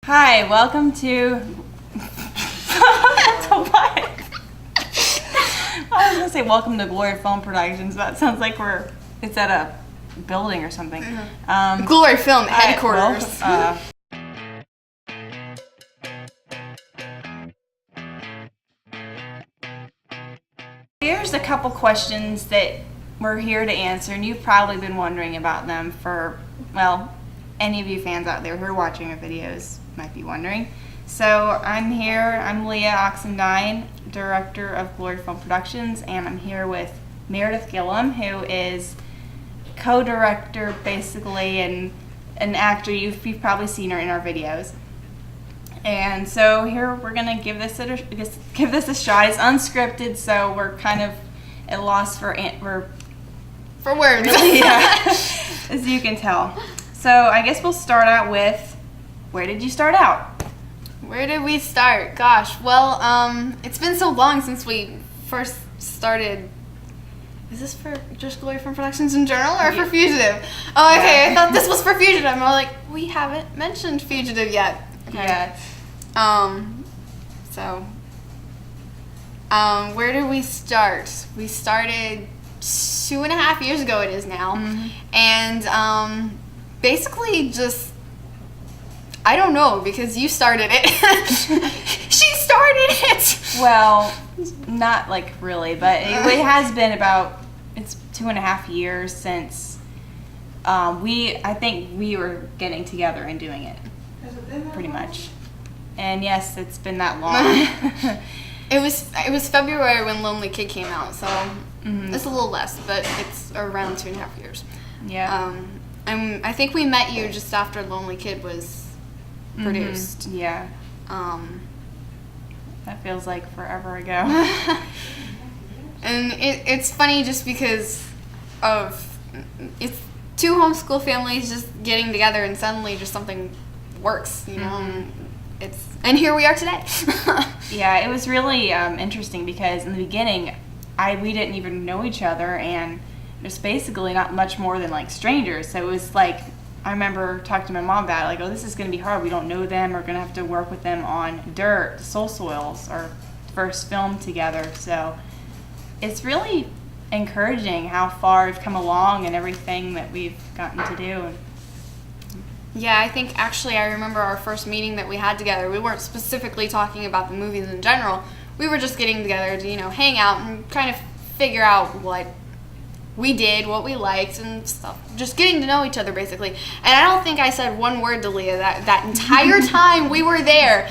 Hi, welcome to what? I was gonna say welcome to Glory Film Productions, but that sounds like it's at a building or something. Glory Film headquarters. Here's a couple questions that we're here to answer, and you've probably been wondering about them for, well, any of you fans out there who are watching our videos might be wondering. So I'm Leah Oxendine, director of Glory Film Productions, and I'm here with Meredith Gillum, who is co-director basically and an actor. You've probably seen her in our videos. And so here we're gonna give this a shot. It's unscripted, so we're kind of at loss for words. Yeah, as you can tell. So I guess we'll start out with, where did you start out? Where did we start? Gosh, well, it's been so long since we first started. Is this for just Glory Film Productions in general or for Fugitive? Oh, okay, yeah. I thought this was for Fugitive. I'm all like, we haven't mentioned Fugitive yet. Okay. Yeah. Where did we start? We started 2.5 years ago, it is now. Mm-hmm. And basically just, I don't know, because you started it. She started it! Well, not like really, but it has been it's 2.5 years since I think we were getting together and doing it. Pretty much. And yes, it's been that long. It was February when Lonely Kid came out, so it's a little less, but it's around 2.5 years. Yeah. And I think we met you just after Lonely Kid was produced. Mm-hmm. Yeah. That feels like forever ago. And it's funny just because it's two homeschool families just getting together and suddenly just something works, you know. Mm-hmm. And here we are today. Yeah, it was really interesting because in the beginning, we didn't even know each other, and it was basically not much more than like strangers. So it was like, I remember talking to my mom about it, like, oh, this is going to be hard. We don't know them. We're going to have to work with them on Dirt, Soul Soils, our first film together. So it's really encouraging how far we've come along and everything that we've gotten to do. Yeah, I think actually I remember our first meeting that we had together. We weren't specifically talking about the movies in general. We were just getting together to, hang out and kind of figure out what we did, what we liked and stuff. Just getting to know each other, basically. And I don't think I said one word to Leah that entire time we were there.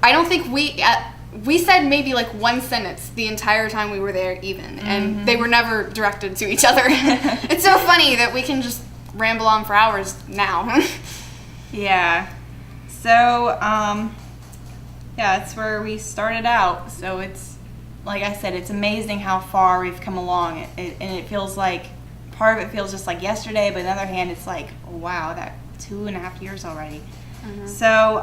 I don't think we said maybe like one sentence the entire time we were there even. And they were never directed to each other. It's so funny that we can just ramble on for hours now. Yeah. So, that's where we started out. So it's, like I said, it's amazing how far we've come along. And it feels like, part of it feels just like yesterday, but on the other hand, it's like, wow, that 2.5 years already. Mm-hmm. So,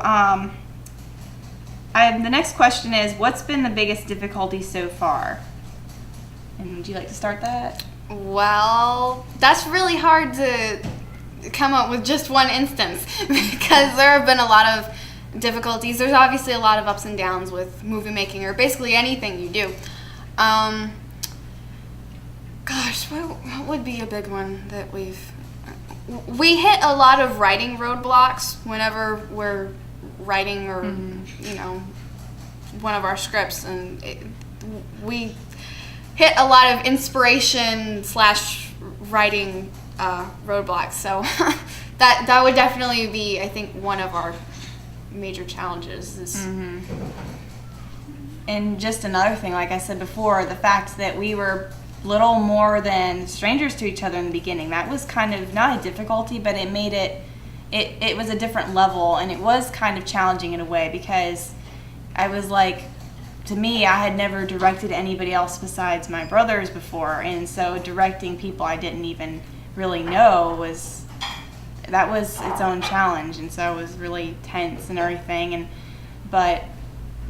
the next question is, what's been the biggest difficulty so far? And would you like to start that? Well, that's really hard to come up with just one instance because there have been a lot of difficulties. There's obviously a lot of ups and downs with movie making or basically anything you do. Gosh, what would be a big one that we hit a lot of writing roadblocks whenever we're writing or one of our scripts, and we hit a lot of inspiration / writing roadblocks. So that would definitely be, I think, one of our major challenges. And just another thing, like I said before, the fact that we were little more than strangers to each other in the beginning, that was kind of not a difficulty, but it made it was a different level, and it was kind of challenging in a way because I was like, to me, I had never directed anybody else besides my brothers before, and so directing people I didn't even really know was its own challenge, and so it was really tense and everything. But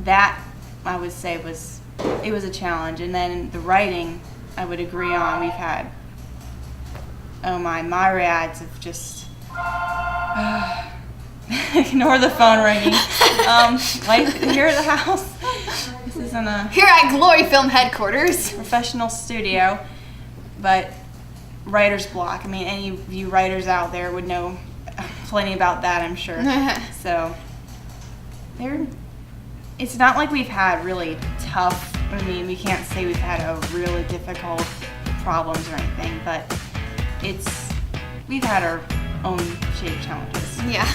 that, I would say, was a challenge. And then the writing, I would agree on. We've had, my myriads of just Ignore the phone ringing. Like here at the house. This isn't a Here at Glory Film headquarters. professional studio, but writer's block. I mean, any of you writers out there would know plenty about that, I'm sure. So, it's not like we've had really tough, I mean, we can't say we've had a really difficult problems or anything, but we've had our own shaped challenges. Yeah.